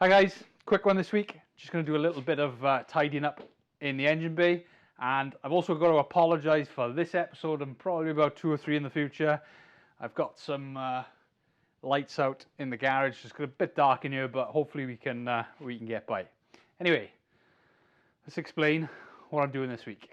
Hi guys, quick one this week. Just going to do a little bit of tidying up in the engine bay, and I've also got to apologise for this episode and probably about 2 or 3 in the future. I've got some lights out in the garage. It's got a bit dark in here, but hopefully we can get by. Anyway, let's explain what I'm doing this week.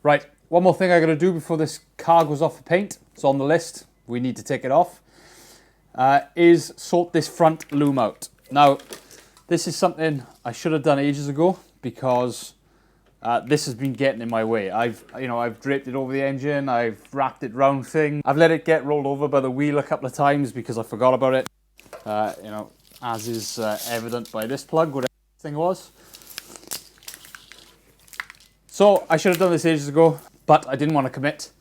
Right, one more thing I got to do before this car goes off for paint. It's on the list. We need to take it off. Is sort this front loom out. Now, this is something I should have done ages ago because this has been getting in my way. I've draped it over the engine. I've wrapped it round thing. I've let it get rolled over by the wheel a couple of times because I forgot about it. As is evident by this plug, whatever this thing was. So I should have done this ages ago, but I didn't want to commit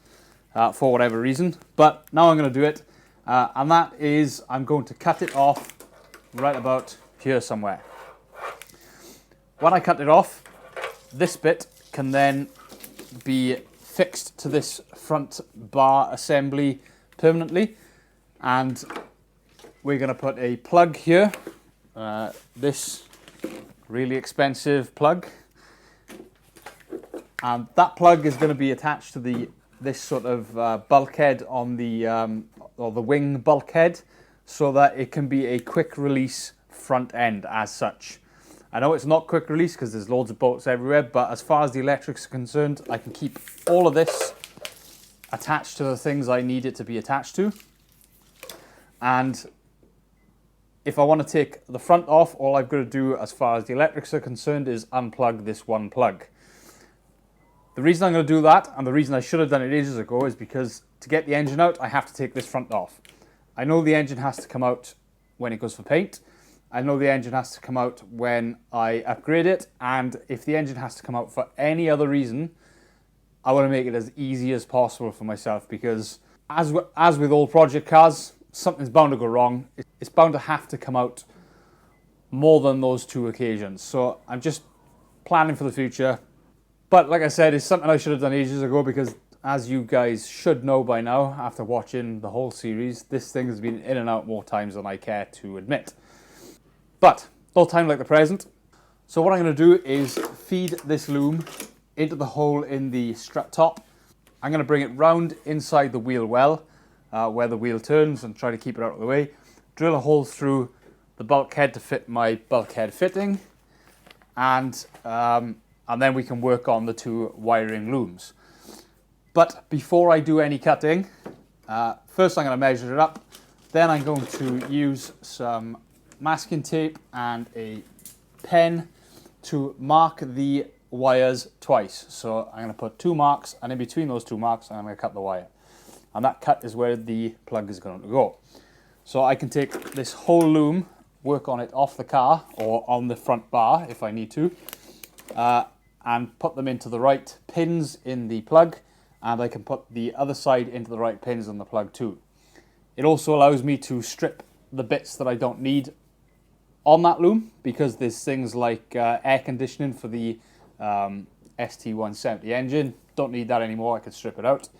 for whatever reason. But now I'm going to do it, and that is I'm going to cut it off right about here somewhere. When I cut it off, this bit can then be fixed to this front bar assembly permanently, and we're going to put a plug here, this really expensive plug. And that plug is going to be attached to this sort of bulkhead on the wing bulkhead, so that it can be a quick release front end as such. I know it's not quick release because there's loads of bolts everywhere, but as far as the electrics are concerned, I can keep all of this attached to the things I need it to be attached to. And if I want to take the front off, all I've got to do as far as the electrics are concerned is unplug this one plug. The reason I'm going to do that, and the reason I should have done it ages ago, is because to get the engine out, I have to take this front off. I know the engine has to come out when it goes for paint. I know the engine has to come out when I upgrade it, and if the engine has to come out for any other reason, I want to make it as easy as possible for myself, because as with all project cars, something's bound to go wrong. It's bound to have to come out more than those 2 occasions. So I'm just planning for the future. But like I said, it's something I should have done ages ago because, as you guys should know by now, after watching the whole series, this thing has been in and out more times than I care to admit. But no time like the present. So what I'm going to do is feed this loom into the hole in the strut top. I'm going to bring it round inside the wheel well, where the wheel turns, and try to keep it out of the way. Drill a hole through the bulkhead to fit my bulkhead fitting, and then we can work on the 2 wiring looms. But before I do any cutting, first I'm going to measure it up. Then I'm going to use some masking tape and a pen to mark the wires twice. So I'm going to put 2 marks, and in between those 2 marks I'm going to cut the wire. And that cut is where the plug is going to go. So I can take this whole loom, work on it off the car or on the front bar if I need to, and put them into the right pins in the plug, and I can put the other side into the right pins on the plug too. It also allows me to strip the bits that I don't need on that loom, because there's things like air conditioning for the ST170 engine. Don't need that anymore, I can strip it out.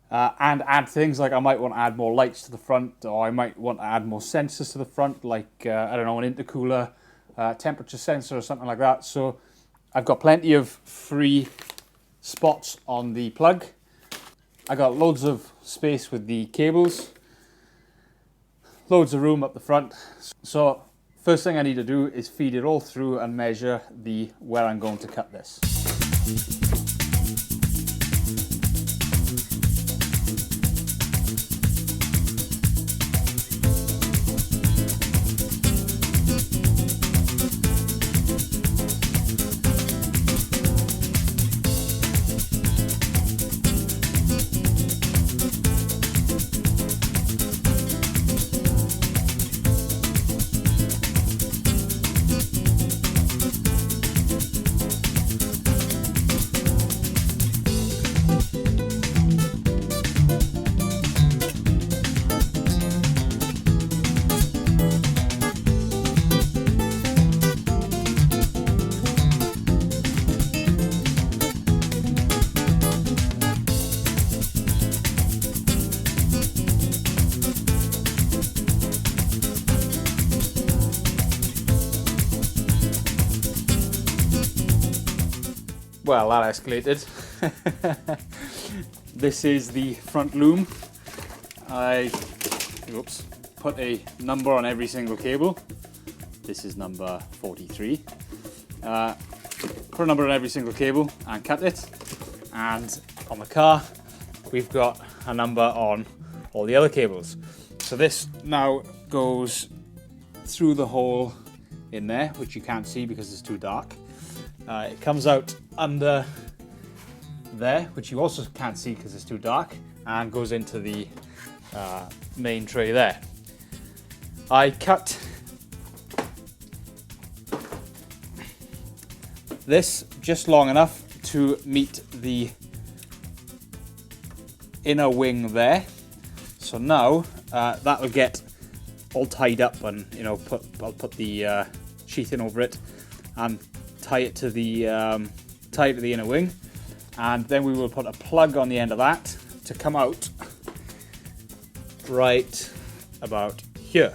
And add things like I might want to add more lights to the front, or I might want to add more sensors to the front, like, I don't know, an intercooler, temperature sensor or something like that. So I've got plenty of free spots on the plug. I got loads of space with the cables, loads of room up the front. So first thing I need to do is feed it all through and measure where I'm going to cut this. well, that escalated. This is the front loom. I put a number on every single cable. This is number 43. Put a number on every single cable and cut it. And on the car, we've got a number on all the other cables. So this now goes through the hole in there, which you can't see because it's too dark. It comes out under there, which you also can't see because it's too dark, and goes into the main tray there. I cut this just long enough to meet the inner wing there. So now that will get all tied up, and I'll put the sheathing over it and tie it to the inner wing, and then we will put a plug on the end of that to come out right about here.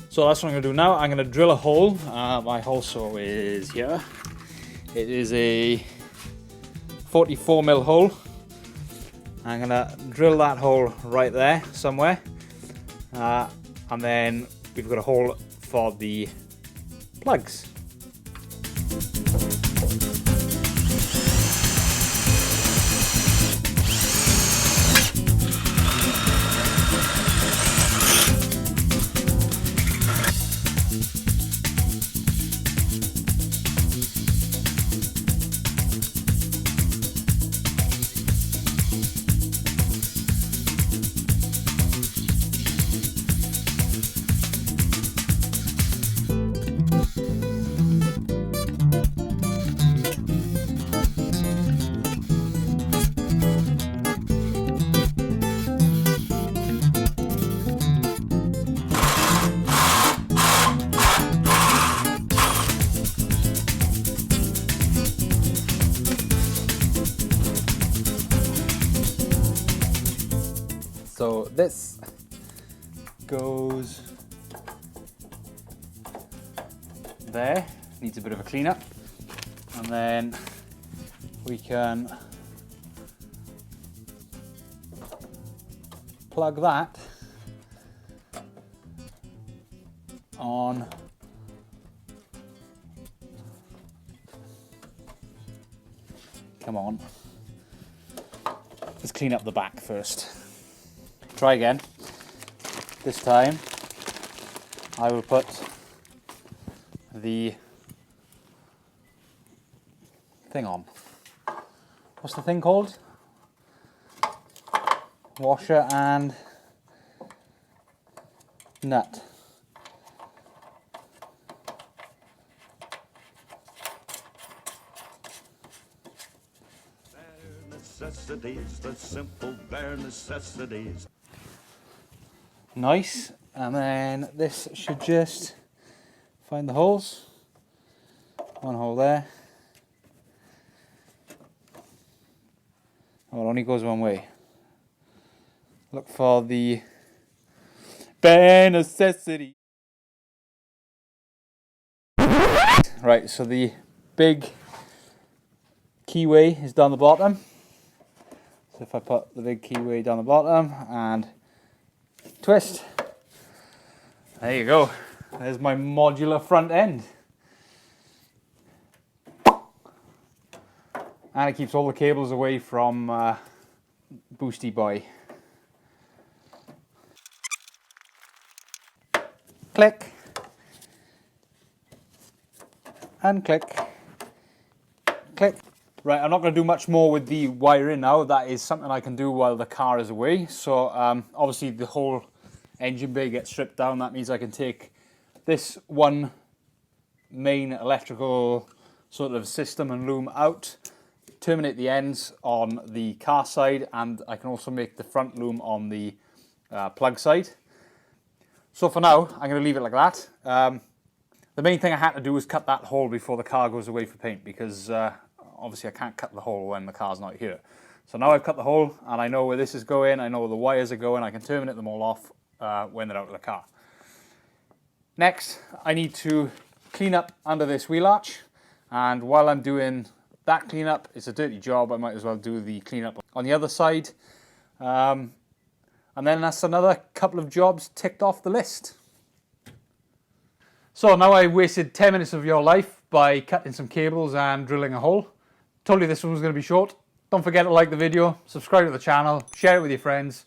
So that's what I'm going to do now. I'm going to drill a hole. My hole saw is here. It is a 44mm hole. I'm going to drill that hole right there somewhere, and then we've got a hole for the plugs. So this goes there, needs a bit of a cleanup, and then we can plug that on come on, let's clean up the back first. Try again. This time I will put the thing on. What's the thing called? Washer and nut. Bare necessities, the simple bare necessities. Nice, and then this should just find the holes. One hole there. Oh, it only goes one way. Look for the bare necessity. Right, so the big keyway is down the bottom. So if I put the big keyway down the bottom and twist, there you go. There's my modular front end. And it keeps all the cables away from Boosty Boy. Click. And click. Click. Right, I'm not going to do much more with the wiring now. That is something I can do while the car is away. So obviously the whole engine bay gets stripped down. That means I can take this one main electrical sort of system and loom out, terminate the ends on the car side, and I can also make the front loom on the plug side. So for now, I'm going to leave it like that. The main thing I had to do was cut that hole before the car goes away for paint, because obviously I can't cut the hole when the car's not here. So now I've cut the hole and I know where this is going, I know where the wires are going, I can terminate them all off when they're out of the car. Next, I need to clean up under this wheel arch, and while I'm doing that cleanup. It's a dirty job. I might as well do the cleanup on the other side. And then that's another couple of jobs ticked off the list. So now I wasted 10 minutes of your life by cutting some cables and drilling a hole. Told you this one was going to be short. Don't forget to like the video, subscribe to the channel, share it with your friends.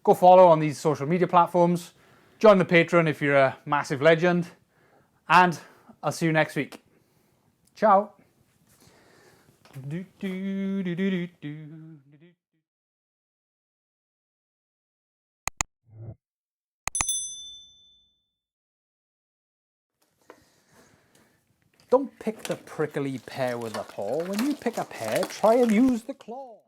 Go follow on these social media platforms. Join the Patreon if you're a massive legend. And I'll see you next week. Ciao. Don't pick the prickly pear with a paw. When you pick a pear, try and use the claw.